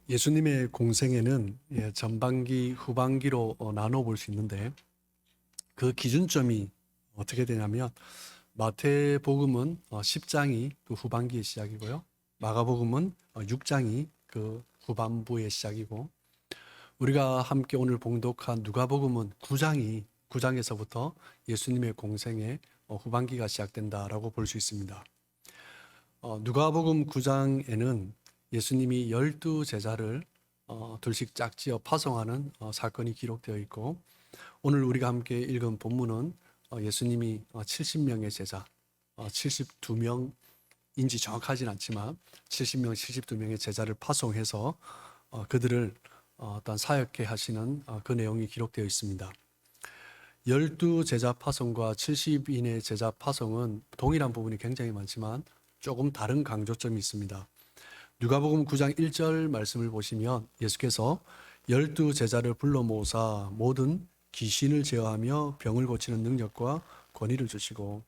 예수님의 공생애는 전반기, 후반기로 나눠 볼 수 있는데 그 기준점이 어떻게 되냐면 마태복음은 10장이 그 후반기의 시작이고요. 마가복음은 6장이 그 후반부의 시작이고 우리가 함께 오늘 봉독한 누가복음은 9장에서부터 예수님의 공생애 후반기가 시작된다라고 볼 수 있습니다. 누가복음 9장에는 예수님이 12제자를 둘씩 짝지어 파송하는 사건이 기록되어 있고 오늘 우리가 함께 읽은 본문은 예수님이 70명의 제자, 72명인지 정확하진 않지만 70명, 72명의 제자를 파송해서 그들을 어떤 사역해 하시는 그 내용이 기록되어 있습니다. 12제자 파송과 70인의 제자 파송은 동일한 부분이 굉장히 많지만 조금 다른 강조점이 있습니다. 누가복음 9장 1절 말씀을 보시면 예수께서 12제자를 불러 모으사 모든 귀신을 제어하며 병을 고치는 능력과 권위를 주시고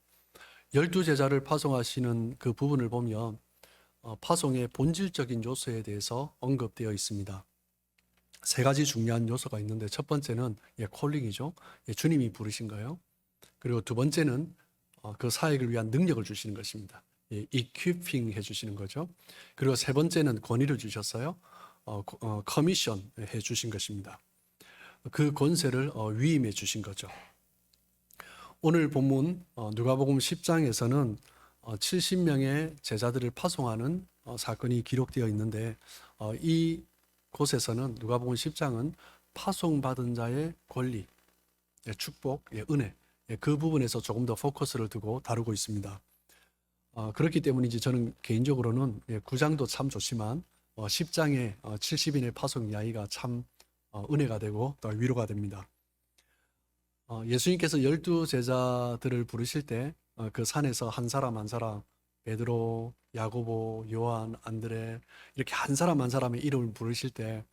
12제자를 파송하시는 그 부분을 보면 파송의 본질적인 요소에 대해서 언급되어 있습니다. 세 가지 중요한 요소가 있는데 첫 번째는 콜링이죠. 주님이 부르신 거예요. 그리고 두 번째는 그 사역을 위한 능력을 주시는 것입니다. equipping 해주시는 거죠. 그리고 세 번째는 권위를 주셨어요. 커미션 해주신 것입니다. 그 권세를 위임해 주신 거죠. 오늘 본문 누가복음 10장에서는 70명의 제자들을 파송하는 사건이 기록되어 있는데 이 곳에서는 누가복음 10장은 파송받은 자의 권리, 축복, 은혜 그 부분에서 조금 더 포커스를 두고 다루고 있습니다. 그렇기 때문인지 저는 개인적으로는 9장도 참 좋지만 10장의 70인의 파송 이야기가 참 은혜가 되고 또 위로가 됩니다. 예수님께서 12제자들을 부르실 때 그 산에서 한 사람 한 사람 베드로, 야고보, 요한, 안드레 이렇게 한 사람 한 사람의 이름을 부르실 때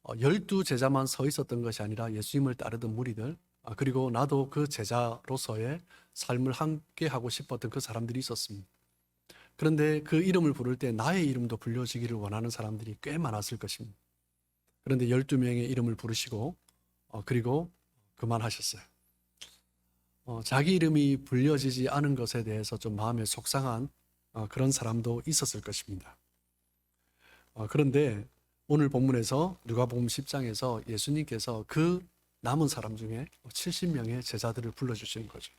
12제자만 서 있었던 것이 아니라 예수님을 따르던 무리들 그리고 나도 그 제자로서의 삶을 함께 하고 싶었던 그 사람들이 있었습니다. 그런데 그 이름을 부를 때 나의 이름도 불려지기를 원하는 사람들이 꽤 많았을 것입니다. 그런데 12명의 이름을 부르시고 그리고 그만하셨어요. 자기 이름이 불려지지 않은 것에 대해서 좀 마음에 속상한 그런 사람도 있었을 것입니다. 그런데 오늘 본문에서 누가복음 10장에서 예수님께서 그 남은 사람 중에 70명의 제자들을 불러주시는 거죠.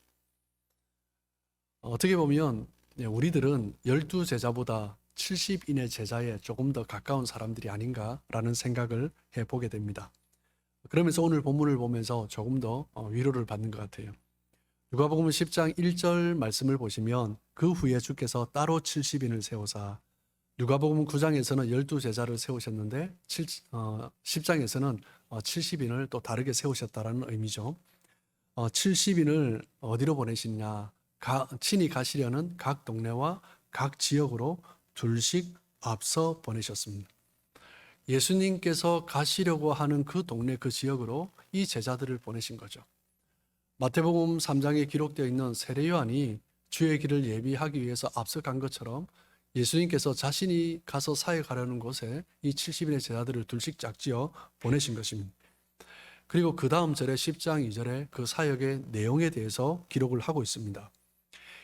어떻게 보면 우리들은 12제자보다 70인의 제자에 조금 더 가까운 사람들이 아닌가라는 생각을 해보게 됩니다. 그러면서 오늘 본문을 보면서 조금 더 위로를 받는 것 같아요. 누가복음 10장 1절 말씀을 보시면 그 후에 주께서 따로 70인을 세우사 누가복음 9장에서는 12제자를 세우셨는데 10장에서는 70인을 또 다르게 세우셨다는 의미죠. 70인을 어디로 보내시냐? 친히 가시려는 각 동네와 각 지역으로 둘씩 앞서 보내셨습니다. 예수님께서 가시려고 하는 그 동네 그 지역으로 이 제자들을 보내신 거죠. 마태복음 3장에 기록되어 있는 세례 요한이 주의 길을 예비하기 위해서 앞서 간 것처럼 예수님께서 자신이 가서 사역하려는 곳에 이 70인의 제자들을 둘씩 짝지어 보내신 것입니다. 그리고 그 다음 절에 10장 2절에 그 사역의 내용에 대해서 기록을 하고 있습니다.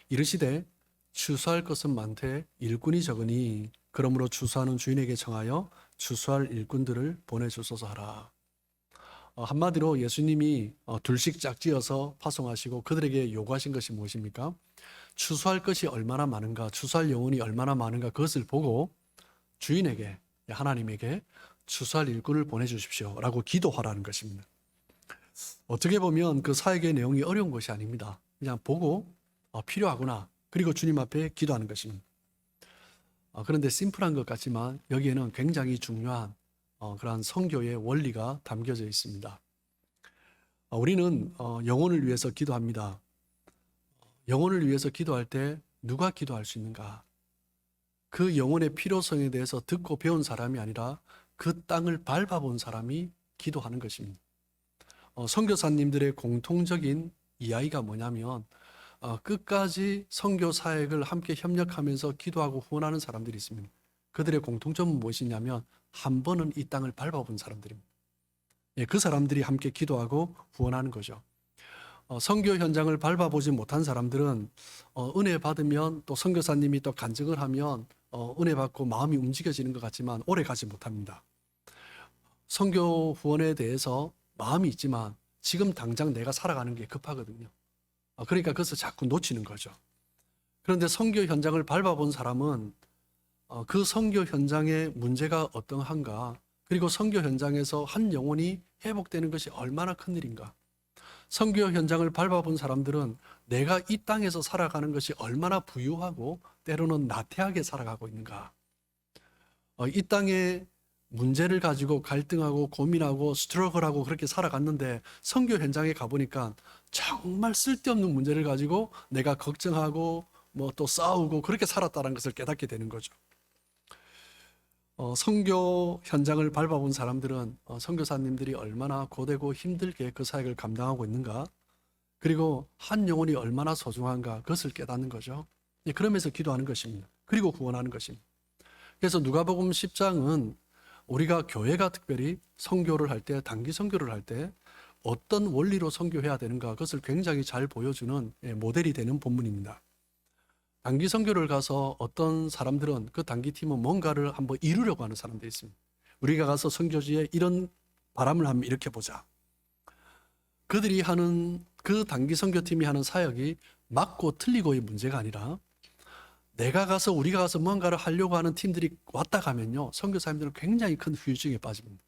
이르시되 추수할 것은 많되 일꾼이 적으니 그러므로 추수하는 주인에게 청하여 추수할 일꾼들을 보내주소서 하라. 한마디로 예수님이 둘씩 짝지어서 파송하시고 그들에게 요구하신 것이 무엇입니까? 추수할 것이 얼마나 많은가, 추수할 영혼이 얼마나 많은가 그것을 보고 주인에게, 하나님에게 추수할 일꾼을 보내주십시오 라고 기도하라는 것입니다. 어떻게 보면 그 사역의 내용이 어려운 것이 아닙니다. 그냥 보고 필요하구나 그리고 주님 앞에 기도하는 것입니다. 그런데 심플한 것 같지만 여기에는 굉장히 중요한 그러한 선교의 원리가 담겨져 있습니다. 우리는 영혼을 위해서 기도합니다. 영혼을 위해서 기도할 때 누가 기도할 수 있는가? 그 영혼의 필요성에 대해서 듣고 배운 사람이 아니라 그 땅을 밟아본 사람이 기도하는 것입니다. 선교사님들의 공통적인 이야기가 뭐냐면 끝까지 선교 사역을 함께 협력하면서 기도하고 후원하는 사람들이 있습니다. 그들의 공통점은 무엇이냐면 한 번은 이 땅을 밟아본 사람들입니다. 예, 그 사람들이 함께 기도하고 후원하는 거죠. 선교 현장을 밟아보지 못한 사람들은 은혜 받으면 또 선교사님이 또 간증을 하면 은혜 받고 마음이 움직여지는 것 같지만 오래 가지 못합니다. 선교 후원에 대해서 마음이 있지만 지금 당장 내가 살아가는 게 급하거든요. 그러니까 그것을 자꾸 놓치는 거죠. 그런데 선교 현장을 밟아본 사람은 그 선교 현장의 문제가 어떠한가, 그리고 선교 현장에서 한 영혼이 회복되는 것이 얼마나 큰 일인가, 선교 현장을 밟아본 사람들은 내가 이 땅에서 살아가는 것이 얼마나 부유하고 때로는 나태하게 살아가고 있는가, 이 땅에 문제를 가지고 갈등하고 고민하고 스트러글하고 그렇게 살아갔는데 선교 현장에 가보니까 정말 쓸데없는 문제를 가지고 내가 걱정하고 뭐 또 싸우고 그렇게 살았다는 것을 깨닫게 되는 거죠. 선교 현장을 밟아본 사람들은 선교사님들이 얼마나 고되고 힘들게 그 사역을 감당하고 있는가, 그리고 한 영혼이 얼마나 소중한가, 그것을 깨닫는 거죠. 그러면서 기도하는 것입니다. 그리고 구원하는 것입니다. 그래서 누가복음 10장은 우리가 교회가 특별히 선교를 할 때, 단기 선교를 할 때 어떤 원리로 선교해야 되는가, 그것을 굉장히 잘 보여주는 모델이 되는 본문입니다. 단기 선교를 가서 어떤 사람들은, 그 단기팀은 뭔가를 한번 이루려고 하는 사람들이 있습니다. 우리가 가서 선교지에 이런 바람을 한번 일으켜보자. 그들이 하는, 그 단기 선교팀이 하는 사역이 맞고 틀리고의 문제가 아니라 우리가 가서 뭔가를 하려고 하는 팀들이 왔다 가면요, 선교사님들은 굉장히 큰 후유증에 빠집니다.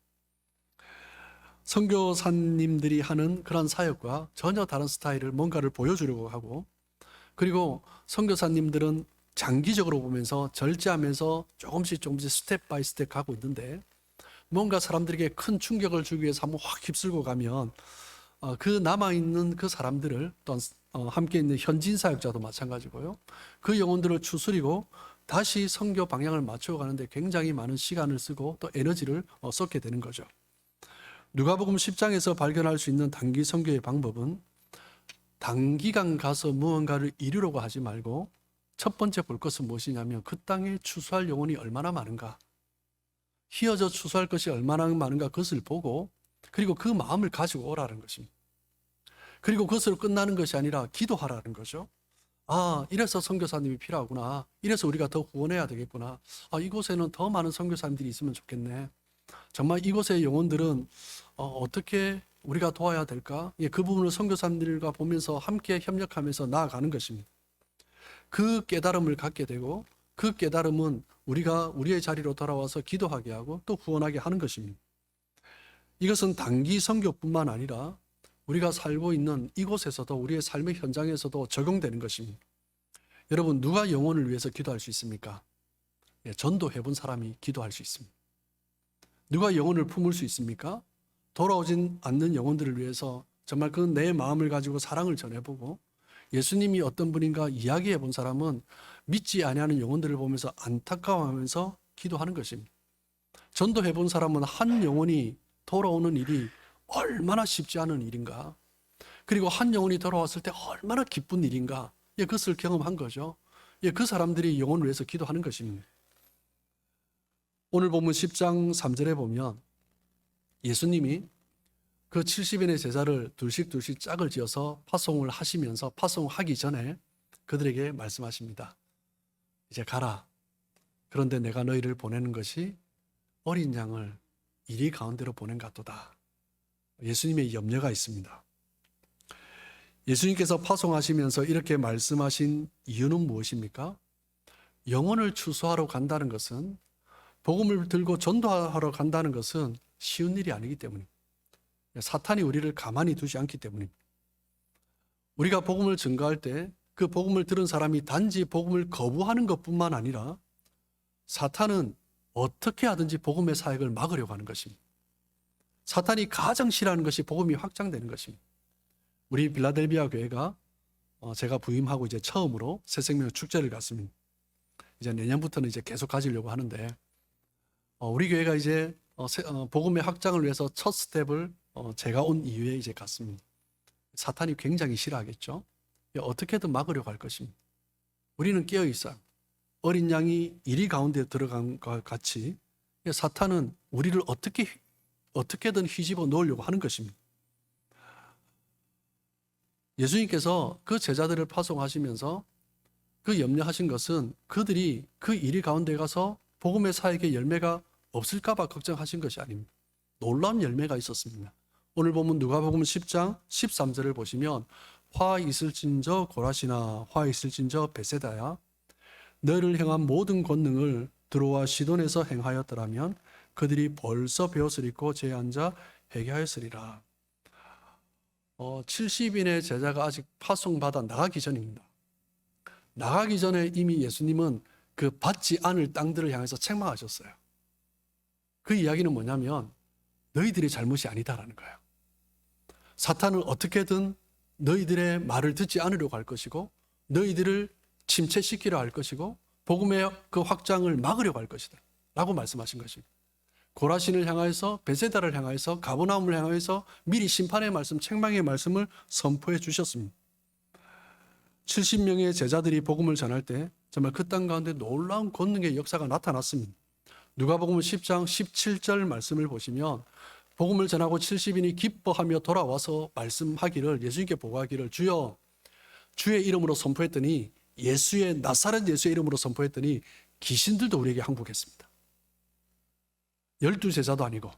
선교사님들이 하는 그런 사역과 전혀 다른 스타일을 뭔가를 보여주려고 하고, 그리고 선교사님들은 장기적으로 보면서 절제하면서 조금씩 스텝 바이 스텝 가고 있는데, 뭔가 사람들에게 큰 충격을 주기 위해서 한번 확 휩쓸고 가면 그 남아있는 그 사람들을, 또 함께 있는 현진 사역자도 마찬가지고요, 그 영혼들을 추스리고 다시 선교 방향을 맞춰 가는데 굉장히 많은 시간을 쓰고 또 에너지를 쏟게 되는 거죠. 누가복음 10장에서 발견할 수 있는 단기 선교의 방법은 단기간 가서 무언가를 이루려고 하지 말고 첫 번째 볼 것은 무엇이냐면 그 땅에 추수할 영혼이 얼마나 많은가, 휘어져 추수할 것이 얼마나 많은가, 그것을 보고 그리고 그 마음을 가지고 오라는 것입니다. 그리고 그것으로 끝나는 것이 아니라 기도하라는 거죠. 이래서 선교사님이 필요하구나, 이래서 우리가 더 후원해야 되겠구나, 이곳에는 더 많은 선교사님들이 있으면 좋겠네, 정말 이곳의 영혼들은 어떻게 우리가 도와야 될까? 그 부분을 선교사님들과 보면서 함께 협력하면서 나아가는 것입니다. 그 깨달음을 갖게 되고, 그 깨달음은 우리가 우리의 자리로 돌아와서 기도하게 하고 또 후원하게 하는 것입니다. 이것은 단기 선교뿐만 아니라 우리가 살고 있는 이곳에서도, 우리의 삶의 현장에서도 적용되는 것입니다. 여러분, 누가 영혼을 위해서 기도할 수 있습니까? 전도해 본 사람이 기도할 수 있습니다. 누가 영혼을 품을 수 있습니까? 돌아오진 않는 영혼들을 위해서 정말 그 내 마음을 가지고 사랑을 전해보고 예수님이 어떤 분인가 이야기해 본 사람은 믿지 아니하는 영혼들을 보면서 안타까워하면서 기도하는 것입니다. 전도해 본 사람은 한 영혼이 돌아오는 일이 얼마나 쉽지 않은 일인가, 그리고 한 영혼이 돌아왔을 때 얼마나 기쁜 일인가, 그것을 경험한 거죠. 그 사람들이 영혼을 위해서 기도하는 것입니다. 오늘 본문 10장 3절에 보면 예수님이 그 70인의 제자를 둘씩 짝을 지어서 파송을 하시면서 파송하기 전에 그들에게 말씀하십니다. 이제 가라. 그런데 내가 너희를 보내는 것이 어린 양을 이리 가운데로 보낸 같도다. 예수님의 염려가 있습니다. 예수님께서 파송하시면서 이렇게 말씀하신 이유는 무엇입니까? 영혼을 추수하러 간다는 것은, 복음을 들고 전도하러 간다는 것은 쉬운 일이 아니기 때문입니다. 사탄이 우리를 가만히 두지 않기 때문입니다. 우리가 복음을 증거할 때 그 복음을 들은 사람이 단지 복음을 거부하는 것뿐만 아니라 사탄은 어떻게 하든지 복음의 사역을 막으려고 하는 것입니다. 사탄이 가장 싫어하는 것이 복음이 확장되는 것입니다. 우리 빌라델비아 교회가 제가 부임하고 이제 처음으로 새생명 축제를 갔습니다. 이제 내년부터는 이제 계속 가지려고 하는데, 우리 교회가 이제 복음의 확장을 위해서 첫 스텝을 제가 온 이후에 이제 갔습니다. 사탄이 굉장히 싫어하겠죠. 어떻게든 막으려고 할 것입니다. 우리는 깨어 있어요. 어린 양이 이리 가운데 들어간 것 같이 사탄은 우리를 어떻게든 휘집어 놓으려고 하는 것입니다. 예수님께서 그 제자들을 파송하시면서 그 염려하신 것은 그들이 그 일 가운데 가서 복음의 사역의 열매가 없을까 봐 걱정하신 것이 아닙니다. 놀라운 열매가 있었습니다. 오늘 보면 누가복음 10장 13절을 보시면 화 있을진저 고라시나 화 있을진저 베세다야 너를 향한 모든 권능을 드로와 시돈에서 행하였더라면 그들이 벌써 배옷을 입고 제에 앉아 회개하였으리라. 70인의 제자가 아직 파송받아 나가기 전입니다. 나가기 전에 이미 예수님은 그 받지 않을 땅들을 향해서 책망하셨어요. 그 이야기는 뭐냐면 너희들의 잘못이 아니다라는 거예요. 사탄은 어떻게든 너희들의 말을 듣지 않으려고 할 것이고 너희들을 침체시키려 할 것이고 복음의 그 확장을 막으려고 할 것이다 라고 말씀하신 것입니다. 고라신을 향하여서 베세다를 향하여서 가버나움을 향하여서 미리 심판의 말씀, 책망의 말씀을 선포해 주셨습니다. 70명의 제자들이 복음을 전할 때 정말 그 땅 가운데 놀라운 권능의 역사가 나타났습니다. 누가복음 10장 17절 말씀을 보시면 복음을 전하고 70인이 기뻐하며 돌아와서 말씀하기를 예수님께 보고하기를 주여 주의 이름으로 선포했더니 나사렛 예수의 이름으로 선포했더니 귀신들도 우리에게 항복했습니다. 12제자도 아니고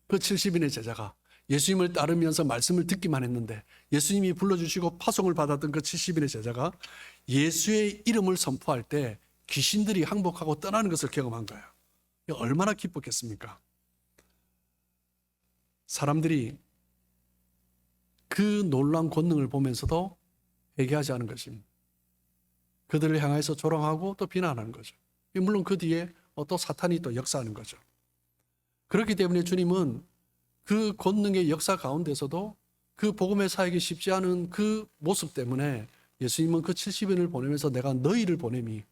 그 70인의 제자가 예수님을 따르면서 말씀을 듣기만 했는데 예수님이 불러주시고 파송을 받았던 그 70인의 제자가 예수의 이름을 선포할 때 귀신들이 항복하고 떠나는 것을 경험한 거예요. 얼마나 기뻤겠습니까? 사람들이 그 놀라운 권능을 보면서도 회개하지 않은 것입니다. 그들을 향해서 조롱하고 또 비난하는 거죠. 물론 그 뒤에 또 사탄이 또 역사하는 거죠. 그렇기 때문에 주님은 그 권능의 역사 가운데서도 그 복음의 사역이 쉽지 않은 그 모습 때문에 예수님은 그 70인을 보내면서 내가 너희를 보냄이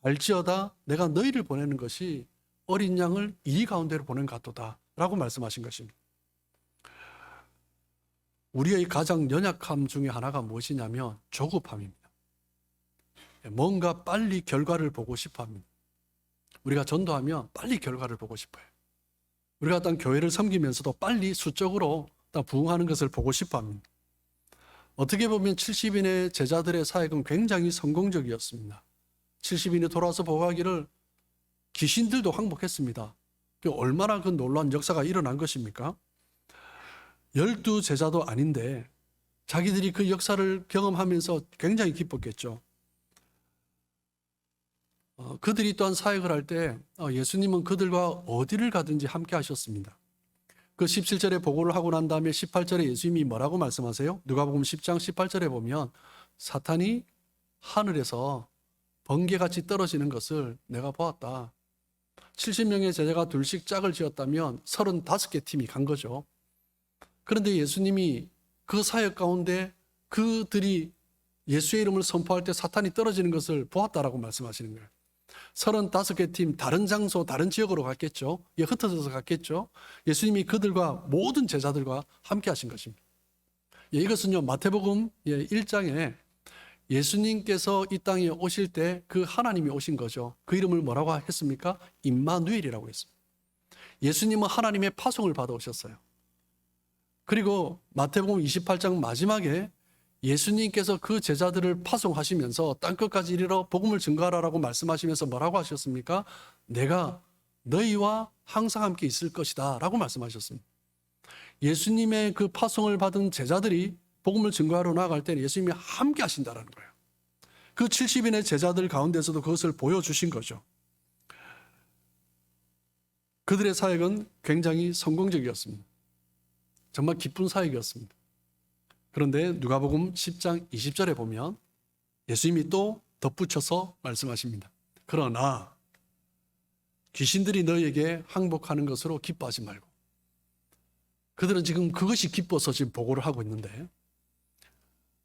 알지어다 내가 너희를 보내는 것이 어린 양을 이 가운데로 보낸 것 같도다 라고 말씀하신 것입니다. 우리의 가장 연약함 중에 하나가 무엇이냐면 조급함입니다. 뭔가 빨리 결과를 보고 싶어 합니다. 우리가 전도하면 빨리 결과를 보고 싶어요. 우리가 어떤 교회를 섬기면서도 빨리 수적으로 부흥하는 것을 보고 싶어 합니다. 어떻게 보면 70인의 제자들의 사역은 굉장히 성공적이었습니다. 70인이 돌아와서 보고하기를 귀신들도 항복했습니다. 얼마나 그 놀라운 역사가 일어난 것입니까? 12제자도 아닌데 자기들이 그 역사를 경험하면서 굉장히 기뻤겠죠. 그들이 또한 사역을 할 때 예수님은 그들과 어디를 가든지 함께 하셨습니다. 그 17절에 보고를 하고 난 다음에 18절에 예수님이 뭐라고 말씀하세요? 누가복음 10장 18절에 보면 사탄이 하늘에서 번개같이 떨어지는 것을 내가 보았다. 70명의 제자가 둘씩 짝을 지었다면 35개 팀이 간 거죠. 그런데 예수님이 그 사역 가운데 그들이 예수의 이름을 선포할 때 사탄이 떨어지는 것을 보았다라고 말씀하시는 거예요. 35개 팀 다른 장소 다른 지역으로 갔겠죠. 흩어져서 갔겠죠. 예수님이 그들과 모든 제자들과 함께 하신 것입니다. 이것은요 마태복음 1장에 예수님께서 이 땅에 오실 때 그 하나님이 오신 거죠. 그 이름을 뭐라고 했습니까? 임마누엘이라고 했습니다. 예수님은 하나님의 파송을 받아오셨어요. 그리고 마태복음 28장 마지막에 예수님께서 그 제자들을 파송하시면서 땅끝까지 이르러 복음을 증거하라라고 말씀하시면서 뭐라고 하셨습니까? 내가 너희와 항상 함께 있을 것이다 라고 말씀하셨습니다. 예수님의 그 파송을 받은 제자들이 복음을 증거하러 나아갈 때는 예수님이 함께 하신다는 거예요. 그 70인의 제자들 가운데서도 그것을 보여주신 거죠. 그들의 사역은 굉장히 성공적이었습니다. 정말 기쁜 사역이었습니다. 그런데 누가복음 10장 20절에 보면 예수님이 또 덧붙여서 말씀하십니다. 그러나 귀신들이 너희에게 항복하는 것으로 기뻐하지 말고, 그들은 지금 그것이 기뻐서 지금 보고를 하고 있는데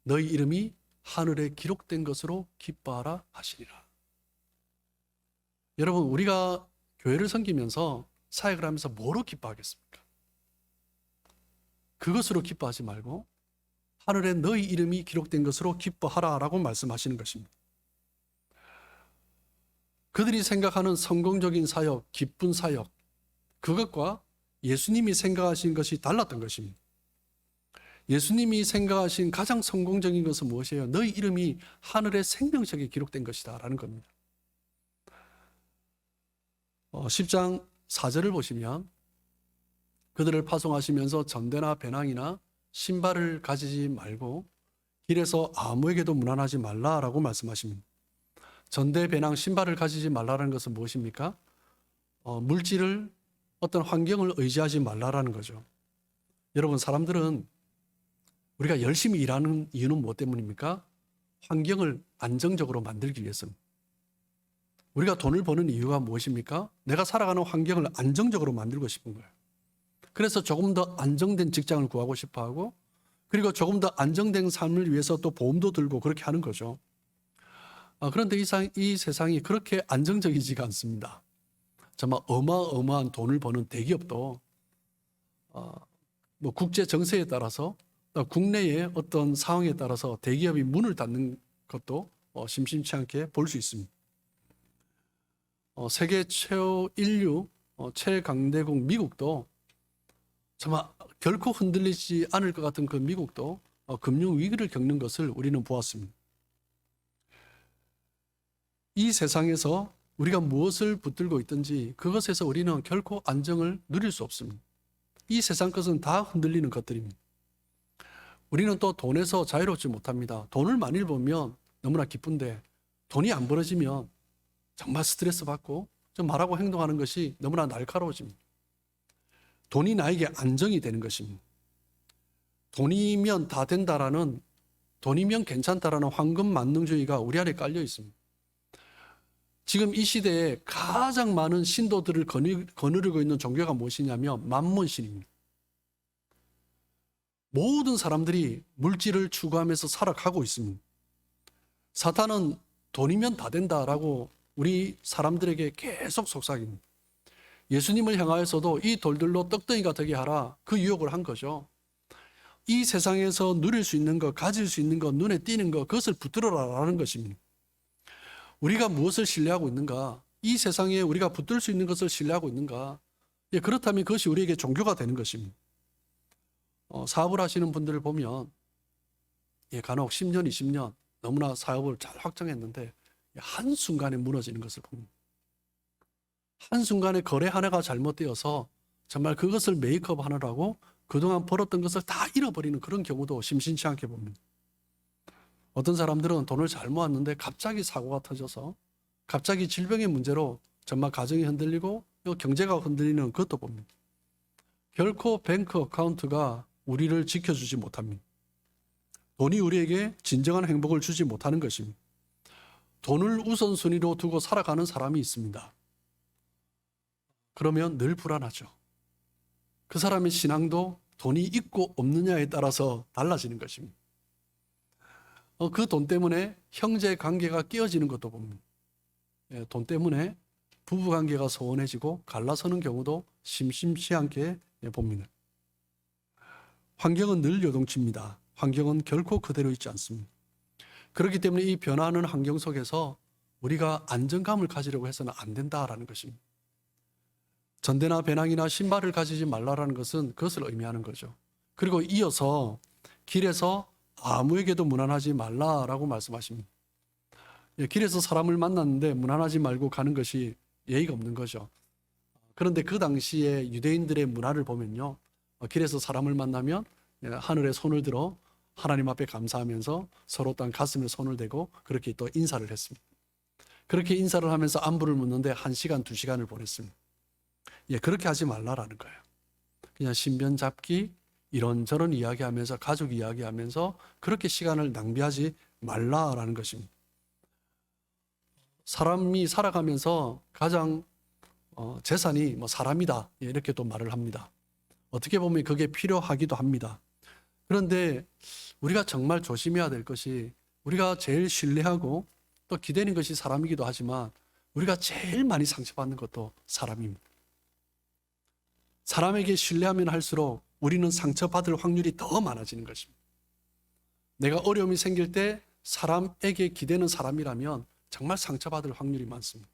너희 이름이 하늘에 기록된 것으로 기뻐하라 하시리라. 여러분, 우리가 교회를 섬기면서 사역을 하면서 뭐로 기뻐하겠습니까? 그것으로 기뻐하지 말고 하늘에 너희 이름이 기록된 것으로 기뻐하라라고 말씀하시는 것입니다. 그들이 생각하는 성공적인 사역, 기쁜 사역, 그것과 예수님이 생각하신 것이 달랐던 것입니다. 예수님이 생각하신 가장 성공적인 것은 무엇이에요? 너희 이름이 하늘의 생명책에 기록된 것이다 라는 겁니다. 10장 4절을 보시면 그들을 파송하시면서 전대나 배낭이나 신발을 가지지 말고 길에서 아무에게도 문안하지 말라라고 말씀하십니다. 전대, 배낭, 신발을 가지지 말라는 것은 무엇입니까? 물질을, 어떤 환경을 의지하지 말라라는 거죠. 여러분, 사람들은 우리가 열심히 일하는 이유는 무엇 때문입니까? 환경을 안정적으로 만들기 위해서입니다. 우리가 돈을 버는 이유가 무엇입니까? 내가 살아가는 환경을 안정적으로 만들고 싶은 거예요. 그래서 조금 더 안정된 직장을 구하고 싶어 하고, 그리고 조금 더 안정된 삶을 위해서 또 보험도 들고 그렇게 하는 거죠. 그런데 이 세상이 그렇게 안정적이지가 않습니다. 정말 어마어마한 돈을 버는 대기업도 국제 정세에 따라서, 국내의 어떤 상황에 따라서 대기업이 문을 닫는 것도 심심치 않게 볼 수 있습니다. 세계 인류 최강대국 미국도 정말 결코 흔들리지 않을 것 같은 그 미국도 금융 위기를 겪는 것을 우리는 보았습니다. 이 세상에서 우리가 무엇을 붙들고 있든지 그것에서 우리는 결코 안정을 누릴 수 없습니다. 이 세상 것은 다 흔들리는 것들입니다. 우리는 또 돈에서 자유롭지 못합니다. 돈을 많이 벌면 너무나 기쁜데 돈이 안 벌어지면 정말 스트레스 받고 좀 말하고 행동하는 것이 너무나 날카로워집니다. 돈이 나에게 안정이 되는 것입니다. 돈이면 다 된다라는, 돈이면 괜찮다라는 황금 만능주의가 우리 안에 깔려 있습니다. 지금 이 시대에 가장 많은 신도들을 거느리고 있는 종교가 무엇이냐면 만몬신입니다. 모든 사람들이 물질을 추구하면서 살아가고 있습니다. 사탄은 돈이면 다 된다라고 우리 사람들에게 계속 속삭입니다. 예수님을 향하여서도 이 돌들로 떡덩이가 되게 하라, 그 유혹을 한 거죠. 이 세상에서 누릴 수 있는 것, 가질 수 있는 것, 눈에 띄는 것, 그것을 붙들어라라는 것입니다. 우리가 무엇을 신뢰하고 있는가? 이 세상에 우리가 붙들 수 있는 것을 신뢰하고 있는가? 그렇다면 그것이 우리에게 종교가 되는 것입니다. 사업을 하시는 분들을 보면 간혹 10년, 20년 너무나 사업을 잘 확장했는데 한순간에 무너지는 것을 봅니다. 한순간에 거래 하나가 잘못되어서 정말 그것을 메이크업 하느라고 그동안 벌었던 것을 다 잃어버리는 그런 경우도 심심치 않게 봅니다. 어떤 사람들은 돈을 잘 모았는데 갑자기 사고가 터져서 갑자기 질병의 문제로 정말 가정이 흔들리고 경제가 흔들리는 그것도 봅니다. 결코 뱅크 어카운트가 우리를 지켜주지 못합니다. 돈이 우리에게 진정한 행복을 주지 못하는 것입니다. 돈을 우선순위로 두고 살아가는 사람이 있습니다. 그러면 늘 불안하죠. 그 사람의 신앙도 돈이 있고 없느냐에 따라서 달라지는 것입니다. 그 돈 때문에 형제 관계가 깨어지는 것도 봅니다. 돈 때문에 부부 관계가 소원해지고 갈라서는 경우도 심심치 않게 봅니다. 환경은 늘 요동칩니다. 환경은 결코 그대로 있지 않습니다. 그렇기 때문에 이 변화하는 환경 속에서 우리가 안정감을 가지려고 해서는 안 된다라는 것입니다. 전대나 배낭이나 신발을 가지지 말라라는 것은 그것을 의미하는 거죠. 그리고 이어서 길에서 아무에게도 문안하지 말라라고 말씀하십니다. 길에서 사람을 만났는데 문안하지 말고 가는 것이 예의가 없는 거죠. 그런데 그 당시에 유대인들의 문화를 보면요, 길에서 사람을 만나면 하늘에 손을 들어 하나님 앞에 감사하면서 서로 땅 가슴에 손을 대고 그렇게 또 인사를 했습니다. 그렇게 인사를 하면서 안부를 묻는데 1시간, 2시간을 보냈습니다. 그렇게 하지 말라라는 거예요. 그냥 신변 잡기, 이런저런 이야기하면서, 가족 이야기하면서 그렇게 시간을 낭비하지 말라라는 것입니다. 사람이 살아가면서 가장 재산이 사람이다, 이렇게 또 말을 합니다. 어떻게 보면 그게 필요하기도 합니다. 그런데 우리가 정말 조심해야 될 것이, 우리가 제일 신뢰하고 또 기대는 것이 사람이기도 하지만 우리가 제일 많이 상처받는 것도 사람입니다. 사람에게 신뢰하면 할수록 우리는 상처받을 확률이 더 많아지는 것입니다. 내가 어려움이 생길 때 사람에게 기대는 사람이라면 정말 상처받을 확률이 많습니다.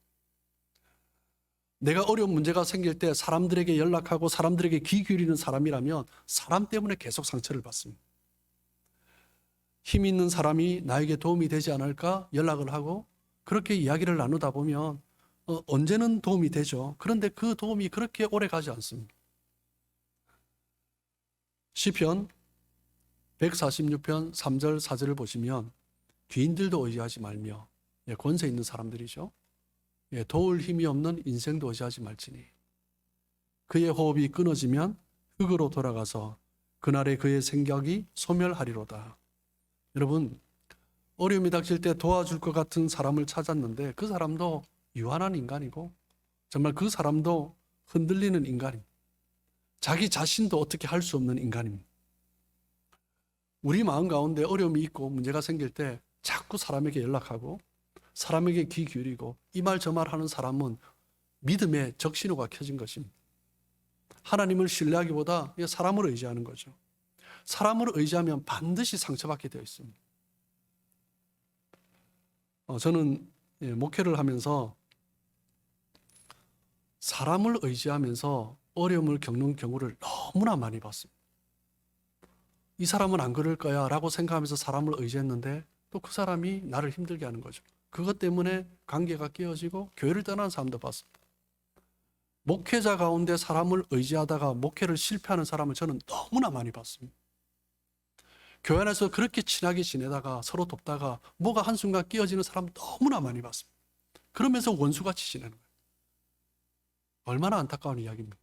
내가 어려운 문제가 생길 때 사람들에게 연락하고 사람들에게 귀 기울이는 사람이라면 사람 때문에 계속 상처를 받습니다. 힘 있는 사람이 나에게 도움이 되지 않을까 연락을 하고 그렇게 이야기를 나누다 보면 언제는 도움이 되죠. 그런데 그 도움이 그렇게 오래 가지 않습니다. 시편 146편 3절 4절을 보시면 귀인들도 의지하지 말며, 권세 있는 사람들이죠. 도울 힘이 없는 인생도 의지하지 말지니 그의 호흡이 끊어지면 흙으로 돌아가서 그날에 그의 생각이 소멸하리로다. 여러분, 어려움이 닥칠 때 도와줄 것 같은 사람을 찾았는데 그 사람도 유한한 인간이고 정말 그 사람도 흔들리는 인간입니다. 자기 자신도 어떻게 할 수 없는 인간입니다. 우리 마음 가운데 어려움이 있고 문제가 생길 때 자꾸 사람에게 연락하고 사람에게 귀 기울이고 이 말 저 말 하는 사람은 믿음의 적신호가 켜진 것입니다. 하나님을 신뢰하기보다 사람을 의지하는 거죠. 사람을 의지하면 반드시 상처받게 되어 있습니다. 저는 목회를 하면서 사람을 의지하면서 어려움을 겪는 경우를 너무나 많이 봤습니다. 이 사람은 안 그럴 거야 라고 생각하면서 사람을 의지했는데 또 그 사람이 나를 힘들게 하는 거죠. 그것 때문에 관계가 깨어지고 교회를 떠나는 사람도 봤습니다. 목회자 가운데 사람을 의지하다가 목회를 실패하는 사람을 저는 너무나 많이 봤습니다. 교회 안에서 그렇게 친하게 지내다가 서로 돕다가 뭐가 한순간 깨어지는 사람 너무나 많이 봤습니다. 그러면서 원수같이 지내는 거예요. 얼마나 안타까운 이야기입니까?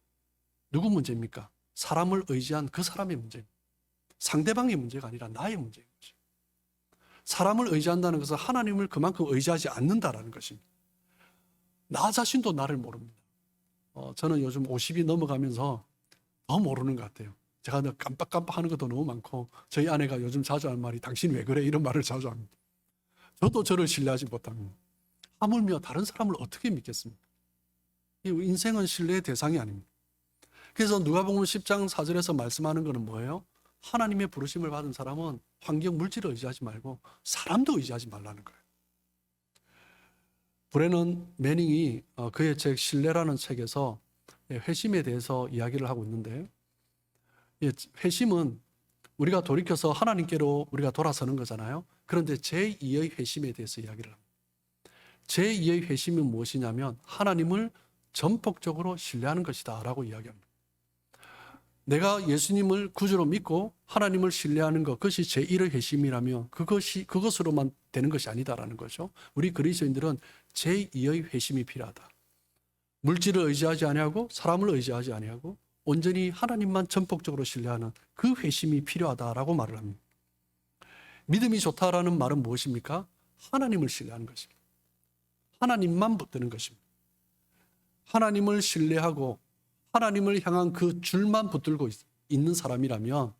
누구 문제입니까? 사람을 의지한 그 사람의 문제입니다. 상대방의 문제가 아니라 나의 문제인 거죠. 사람을 의지한다는 것은 하나님을 그만큼 의지하지 않는다라는 것입니다. 나 자신도 나를 모릅니다. 저는 요즘 50이 넘어가면서 더 모르는 것 같아요. 제가 깜빡깜빡하는 것도 너무 많고 저희 아내가 요즘 자주 하는 말이 당신 왜 그래? 이런 말을 자주 합니다. 저도 저를 신뢰하지 못합니다. 하물며 다른 사람을 어떻게 믿겠습니까? 인생은 신뢰의 대상이 아닙니다. 그래서 누가복음 10장 4절에서 말씀하는 것은 뭐예요? 하나님의 부르심을 받은 사람은 환경 물질을 의지하지 말고 사람도 의지하지 말라는 거예요. 브레넌 매닝이 그의 책 신뢰라는 책에서 회심에 대해서 이야기를 하고 있는데, 회심은 우리가 돌이켜서 하나님께로 우리가 돌아서는 거잖아요. 그런데 제2의 회심에 대해서 이야기를 합니다. 제2의 회심은 무엇이냐면 하나님을 전폭적으로 신뢰하는 것이다 라고 이야기합니다. 내가 예수님을 구주로 믿고 하나님을 신뢰하는 것, 그것이 제1의 회심이라면 그것으로만 되는 것이 아니다라는 거죠. 우리 그리스도인들은 제2의 회심이 필요하다. 물질을 의지하지 아니하고 사람을 의지하지 아니하고 온전히 하나님만 전폭적으로 신뢰하는 그 회심이 필요하다라고 말을 합니다. 믿음이 좋다라는 말은 무엇입니까? 하나님을 신뢰하는 것입니다. 하나님만 붙드는 것입니다. 하나님을 신뢰하고 하나님을 향한 그 줄만 붙들고 있는 사람이라면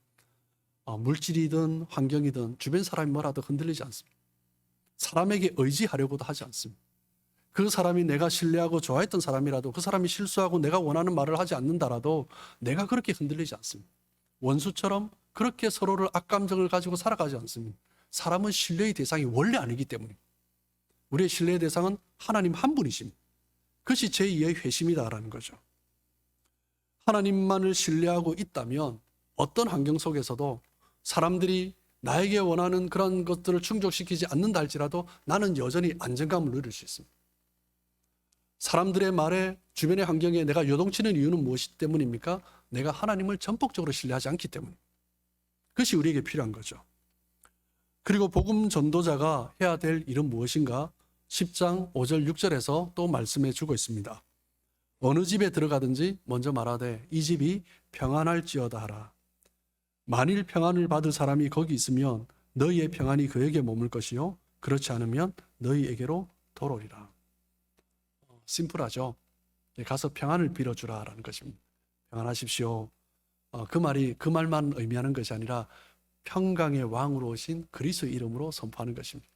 물질이든 환경이든 주변 사람이 뭐라도 흔들리지 않습니다. 사람에게 의지하려고도 하지 않습니다. 그 사람이 내가 신뢰하고 좋아했던 사람이라도 그 사람이 실수하고 내가 원하는 말을 하지 않는다라도 내가 그렇게 흔들리지 않습니다. 원수처럼 그렇게 서로를 악감정을 가지고 살아가지 않습니다. 사람은 신뢰의 대상이 원래 아니기 때문입니다. 우리의 신뢰의 대상은 하나님 한 분이십니다. 그것이 제2의 회심이다라는 거죠. 하나님만을 신뢰하고 있다면 어떤 환경 속에서도 사람들이 나에게 원하는 그런 것들을 충족시키지 않는다 할지라도 나는 여전히 안정감을 누릴 수 있습니다. 사람들의 말에 주변의 환경에 내가 요동치는 이유는 무엇 때문입니까? 내가 하나님을 전폭적으로 신뢰하지 않기 때문입니다. 그것이 우리에게 필요한 거죠. 그리고 복음 전도자가 해야 될 일은 무엇인가? 10장 5절 6절에서 또 말씀해 주고 있습니다. 어느 집에 들어가든지 먼저 말하되 이 집이 평안할지어다 하라. 만일 평안을 받을 사람이 거기 있으면 너희의 평안이 그에게 머물 것이요 그렇지 않으면 너희에게로 돌아오리라. 심플하죠. 가서 평안을 빌어주라라는 것입니다. 평안하십시오. 그 말만 의미하는 것이 아니라 평강의 왕으로 오신 그리스도의 이름으로 선포하는 것입니다.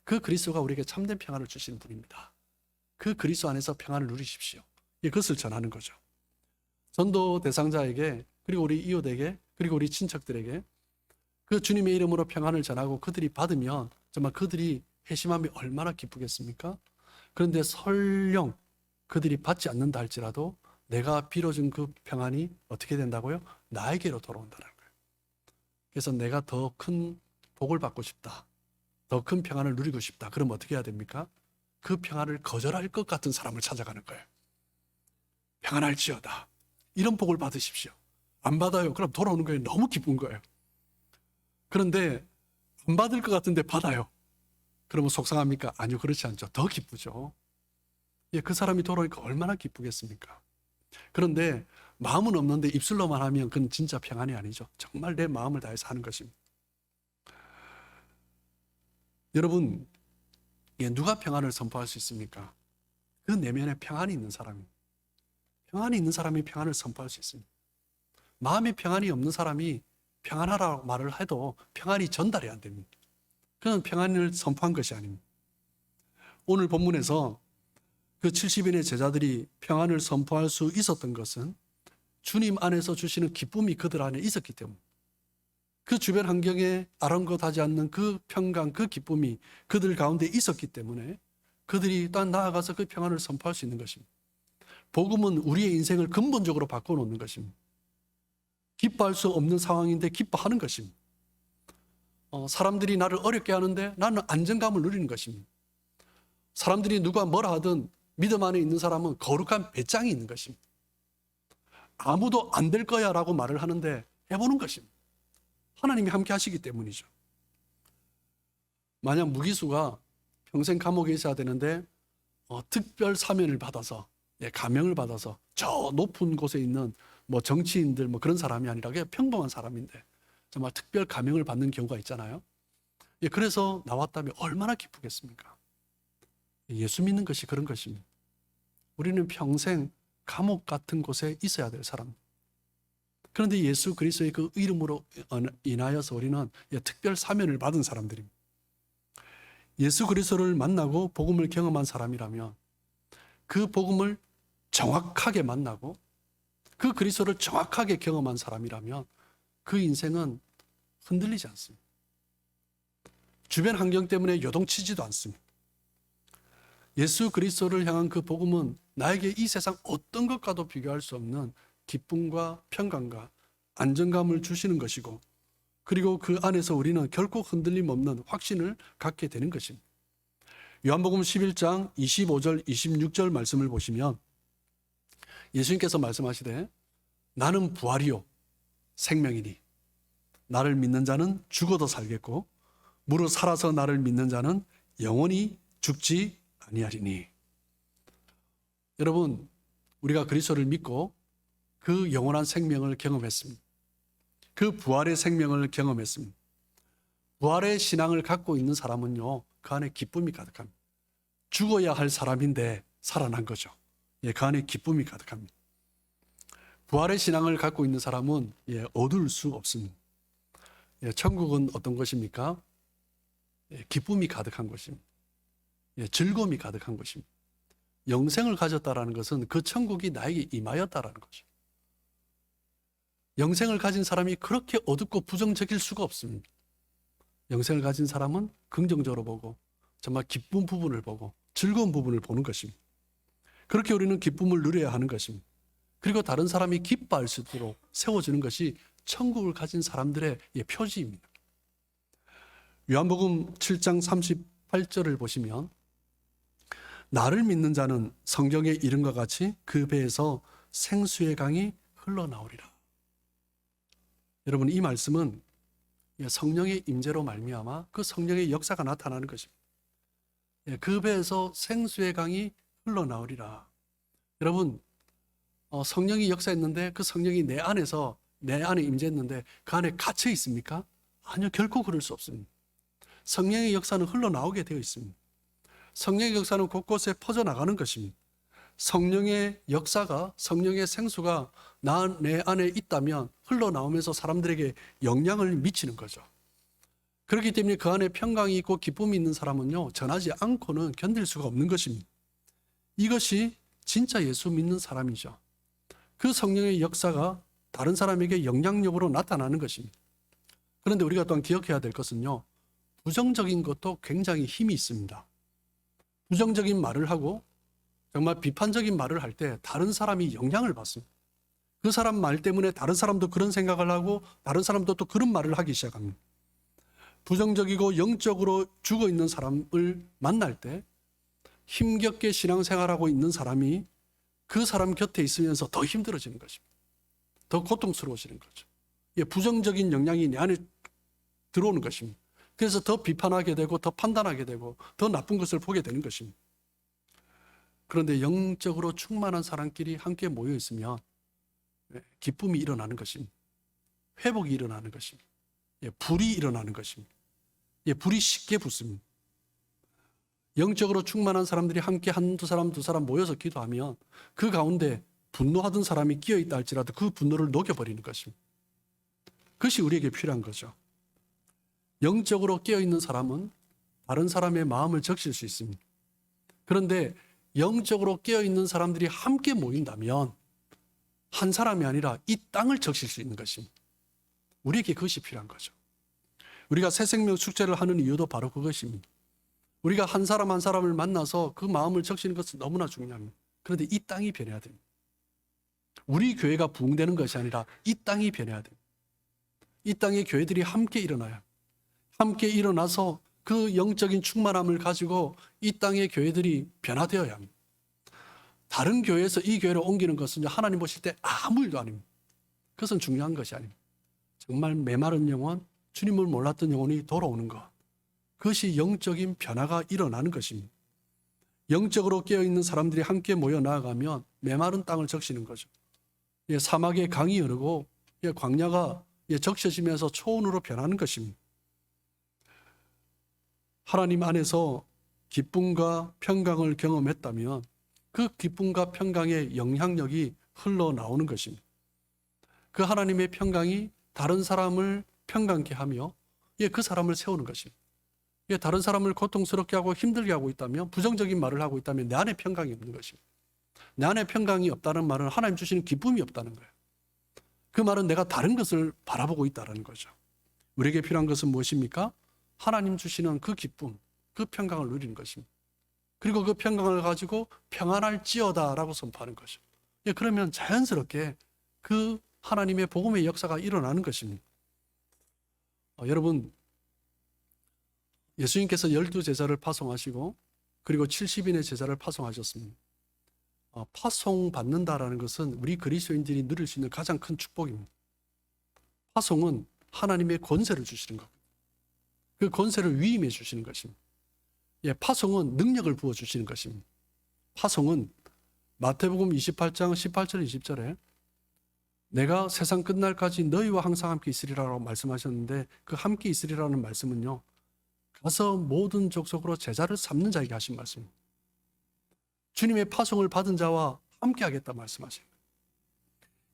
그 그리스도가 우리에게 참된 평안을 주시는 분입니다. 그 그리스도 안에서 평안을 누리십시오. 그것을 전하는 거죠. 전도 대상자에게, 그리고 우리 이웃에게, 그리고 우리 친척들에게 그 주님의 이름으로 평안을 전하고 그들이 받으면 정말 그들이 회심함이 얼마나 기쁘겠습니까? 그런데 설령 그들이 받지 않는다 할지라도 내가 빌어준 그 평안이 어떻게 된다고요? 나에게로 돌아온다는 거예요. 그래서 내가 더 큰 복을 받고 싶다. 더 큰 평안을 누리고 싶다. 그럼 어떻게 해야 됩니까? 그 평안을 거절할 것 같은 사람을 찾아가는 거예요. 평안할지어다. 이런 복을 받으십시오. 안 받아요. 그럼 돌아오는 거예요. 너무 기쁜 거예요. 그런데 안 받을 것 같은데 받아요. 그러면 속상합니까? 아니요, 그렇지 않죠. 더 기쁘죠. 예, 그 사람이 돌아오니까 얼마나 기쁘겠습니까? 그런데 마음은 없는데 입술로만 하면 그건 진짜 평안이 아니죠. 정말 내 마음을 다해서 하는 것입니다. 여러분, 예, 누가 평안을 선포할 수 있습니까? 그 내면에 평안이 있는 사람이. 평안이 있는 사람이 평안을 선포할 수 있습니다. 마음에 평안이 없는 사람이 평안하라고 말을 해도 평안이 전달이 안 됩니다. 그건 평안을 선포한 것이 아닙니다. 오늘 본문에서 그 70인의 제자들이 평안을 선포할 수 있었던 것은 주님 안에서 주시는 기쁨이 그들 안에 있었기 때문입니다. 그 주변 환경에 아랑곳하지 않는 그 평강, 그 기쁨이 그들 가운데 있었기 때문에 그들이 또 나아가서 그 평안을 선포할 수 있는 것입니다. 복음은 우리의 인생을 근본적으로 바꿔놓는 것입니다. 기뻐할 수 없는 상황인데 기뻐하는 것입니다. 사람들이 나를 어렵게 하는데 나는 안정감을 누리는 것입니다. 사람들이 누가 뭐라 하든 믿음 안에 있는 사람은 거룩한 배짱이 있는 것입니다. 아무도 안 될 거야 라고 말을 하는데 해보는 것입니다. 하나님이 함께 하시기 때문이죠. 만약 무기수가 평생 감옥에 있어야 되는데 특별 사면을 받아서, 감형을 받아서 저 높은 곳에 있는 뭐 정치인들 뭐 그런 사람이 아니라 그냥 평범한 사람인데 정말 특별 감형을 받는 경우가 있잖아요. 그래서 나왔다면 얼마나 기쁘겠습니까? 예수 믿는 것이 그런 것입니다. 우리는 평생 감옥 같은 곳에 있어야 될 사람. 그런데 예수 그리스도의 그 이름으로 인하여서 우리는 특별 사면을 받은 사람들입니다. 예수 그리스도를 만나고 복음을 경험한 사람이라면 그 복음을 정확하게 만나고 그 그리스도를 정확하게 경험한 사람이라면 그 인생은 흔들리지 않습니다. 주변 환경 때문에 요동치지도 않습니다. 예수 그리스도를 향한 그 복음은 나에게 이 세상 어떤 것과도 비교할 수 없는 기쁨과 평강과 안정감을 주시는 것이고, 그리고 그 안에서 우리는 결코 흔들림 없는 확신을 갖게 되는 것입니다. 요한복음 11장 25절 26절 말씀을 보시면 예수님께서 말씀하시되 나는 부활이요 생명이니 나를 믿는 자는 죽어도 살겠고 무릇 살아서 나를 믿는 자는 영원히 죽지 아니하리니. 여러분, 우리가 그리스도를 믿고 그 영원한 생명을 경험했습니다. 그 부활의 생명을 경험했습니다. 부활의 신앙을 갖고 있는 사람은요, 그 안에 기쁨이 가득합니다. 죽어야 할 사람인데 살아난 거죠. 그 안에 기쁨이 가득합니다. 부활의 신앙을 갖고 있는 사람은 어두울 수 없습니다. 천국은 어떤 것입니까? 기쁨이 가득한 것입니다. 즐거움이 가득한 것입니다. 영생을 가졌다라는 것은 그 천국이 나에게 임하였다라는 거죠. 영생을 가진 사람이 그렇게 어둡고 부정적일 수가 없습니다. 영생을 가진 사람은 긍정적으로 보고 정말 기쁜 부분을 보고 즐거운 부분을 보는 것입니다. 그렇게 우리는 기쁨을 누려야 하는 것입니다. 그리고 다른 사람이 기뻐할 수 있도록 세워주는 것이 천국을 가진 사람들의 표지입니다. 요한복음 7장 38절을 보시면 나를 믿는 자는 성경의 이름과 같이 그 배에서 생수의 강이 흘러나오리라. 여러분, 이 말씀은 성령의 임재로 말미암아 그 성령의 역사가 나타나는 것입니다. 그 배에서 생수의 강이 흘러나오리라. 여러분, 성령이 역사했는데 그 성령이 내 안에 임재했는데 그 안에 갇혀 있습니까? 아니요, 결코 그럴 수 없습니다. 성령의 역사는 흘러나오게 되어 있습니다. 성령의 역사는 곳곳에 퍼져나가는 것입니다. 성령의 역사가, 성령의 생수가 내 안에 있다면 흘러나오면서 사람들에게 영향을 미치는 거죠. 그렇기 때문에 그 안에 평강이 있고 기쁨이 있는 사람은요, 전하지 않고는 견딜 수가 없는 것입니다. 이것이 진짜 예수 믿는 사람이죠. 그 성령의 역사가 다른 사람에게 영향력으로 나타나는 것입니다. 그런데 우리가 또한 기억해야 될 것은요, 부정적인 것도 굉장히 힘이 있습니다. 부정적인 말을 하고 정말 비판적인 말을 할 때 다른 사람이 영향을 받습니다. 그 사람 말 때문에 다른 사람도 그런 생각을 하고 다른 사람도 또 그런 말을 하기 시작합니다. 부정적이고 영적으로 죽어 있는 사람을 만날 때 힘겹게 신앙생활하고 있는 사람이 그 사람 곁에 있으면서 더 힘들어지는 것입니다. 더 고통스러워지는 거죠. 부정적인 영향이 내 안에 들어오는 것입니다. 그래서 더 비판하게 되고 더 판단하게 되고 더 나쁜 것을 보게 되는 것입니다. 그런데 영적으로 충만한 사람끼리 함께 모여 있으면 기쁨이 일어나는 것입니다. 회복이 일어나는 것입니다. 불이 일어나는 것입니다. 불이 쉽게 붙습니다. 영적으로 충만한 사람들이 함께 한두 사람, 두 사람 모여서 기도하면 그 가운데 분노하던 사람이 끼어있다 할지라도 그 분노를 녹여버리는 것입니다. 그것이 우리에게 필요한 거죠. 영적으로 깨어있는 사람은 다른 사람의 마음을 적실 수 있습니다. 그런데 영적으로 깨어있는 사람들이 함께 모인다면 한 사람이 아니라 이 땅을 적실 수 있는 것입니다. 우리에게 그것이 필요한 거죠. 우리가 새생명 축제를 하는 이유도 바로 그것입니다. 우리가 한 사람 한 사람을 만나서 그 마음을 적시는 것은 너무나 중요합니다. 그런데 이 땅이 변해야 됩니다. 우리 교회가 부흥되는 것이 아니라 이 땅이 변해야 됩니다. 이 땅의 교회들이 함께 일어나야 합니다. 함께 일어나서 그 영적인 충만함을 가지고 이 땅의 교회들이 변화되어야 합니다. 다른 교회에서 이 교회로 옮기는 것은 하나님 보실 때 아무 일도 아닙니다. 그것은 중요한 것이 아닙니다. 정말 메마른 영혼, 주님을 몰랐던 영혼이 돌아오는 것, 그것이 영적인 변화가 일어나는 것입니다. 영적으로 깨어있는 사람들이 함께 모여 나아가면 메마른 땅을 적시는 거죠. 사막에 강이 흐르고 광야가 적셔지면서 초원으로 변하는 것입니다. 하나님 안에서 기쁨과 평강을 경험했다면 그 기쁨과 평강의 영향력이 흘러나오는 것입니다. 그 하나님의 평강이 다른 사람을 평강케 하며 그 사람을 세우는 것입니다. 다른 사람을 고통스럽게 하고 힘들게 하고 있다면, 부정적인 말을 하고 있다면 내 안에 평강이 없는 것입니다. 내 안에 평강이 없다는 말은 하나님 주시는 기쁨이 없다는 거예요. 그 말은 내가 다른 것을 바라보고 있다는 거죠. 우리에게 필요한 것은 무엇입니까? 하나님 주시는 그 기쁨, 그 평강을 누리는 것입니다. 그리고 그 평강을 가지고 평안할지어다라고 선포하는 거죠. 그러면 자연스럽게 그 하나님의 복음의 역사가 일어나는 것입니다. 여러분, 예수님께서 12제자를 파송하시고 그리고 70인의 제자를 파송하셨습니다. 파송받는다라는 것은 우리 그리스도인들이 누릴 수 있는 가장 큰 축복입니다. 파송은 하나님의 권세를 주시는 겁니다. 그 권세를 위임해 주시는 것입니다. 파송은 능력을 부어주시는 것입니다. 파송은 마태복음 28장 18절 20절에 내가 세상 끝날까지 너희와 항상 함께 있으리라고 말씀하셨는데, 그 함께 있으리라는 말씀은요, 가서 모든 족속으로 제자를 삼는 자에게 하신 말씀입니다. 주님의 파송을 받은 자와 함께 하겠다 말씀하신 거예요.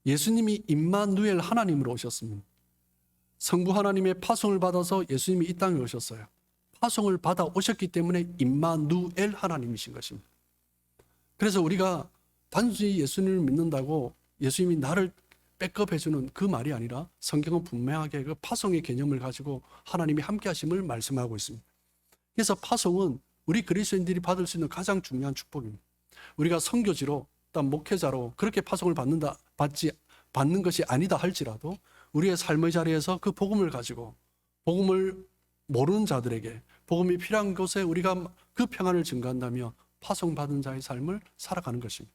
예수님이 임마누엘 하나님으로 오셨습니다. 성부 하나님의 파송을 받아서 예수님이 이 땅에 오셨어요. 파송을 받아 오셨기 때문에 임마누엘 하나님이신 것입니다. 그래서 우리가 단순히 예수님을 믿는다고 예수님이 나를 백업해주는 그 말이 아니라 성경은 분명하게 그 파송의 개념을 가지고 하나님이 함께 하심을 말씀하고 있습니다. 그래서 파송은 우리 그리스도인들이 받을 수 있는 가장 중요한 축복입니다. 우리가 선교지로 또 목회자로 그렇게 파송을 받는 것이 아니다 할지라도 우리의 삶의 자리에서 그 복음을 가지고 복음을 모르는 자들에게 복음이 필요한 곳에 우리가 그 평안을 증거한다며 파송받은 자의 삶을 살아가는 것입니다.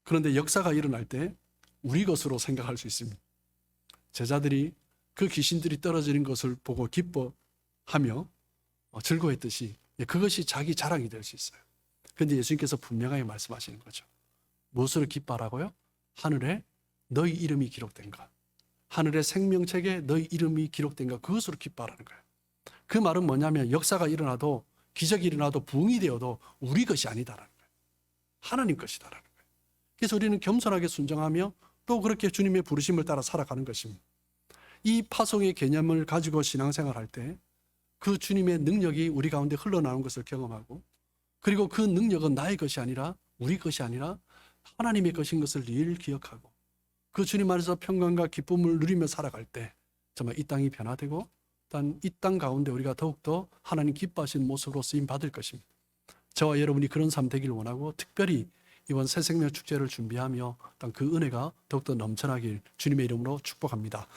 그런데 역사가 일어날 때 우리 것으로 생각할 수 있습니다. 제자들이 그 귀신들이 떨어지는 것을 보고 기뻐하며 즐거워했듯이 그것이 자기 자랑이 될 수 있어요. 그런데 예수님께서 분명하게 말씀하시는 거죠. 무엇을 기뻐하라고요? 하늘에 너희 이름이 기록된 것, 하늘의 생명책에 너희 이름이 기록된 것, 그것으로 기뻐하라는 거예요. 그 말은 뭐냐면 역사가 일어나도, 기적이 일어나도, 부흥이 되어도 우리 것이 아니다라는 거예요. 하나님 것이다라는 거예요. 그래서 우리는 겸손하게 순종하며 또 그렇게 주님의 부르심을 따라 살아가는 것입니다. 이 파송의 개념을 가지고 신앙생활할 때 그 주님의 능력이 우리 가운데 흘러나오는 것을 경험하고, 그리고 그 능력은 나의 것이 아니라, 우리 것이 아니라 하나님의 것인 것을 늘 기억하고 그 주님 안에서 평강과 기쁨을 누리며 살아갈 때 정말 이 땅이 변화되고 이 땅 가운데 우리가 더욱더 하나님 기뻐하시는 모습으로 쓰임 받을 것입니다. 저와 여러분이 그런 삶 되길 원하고 특별히 이번 새생명 축제를 준비하며 어떤 그 은혜가 더욱더 넘쳐나길 주님의 이름으로 축복합니다.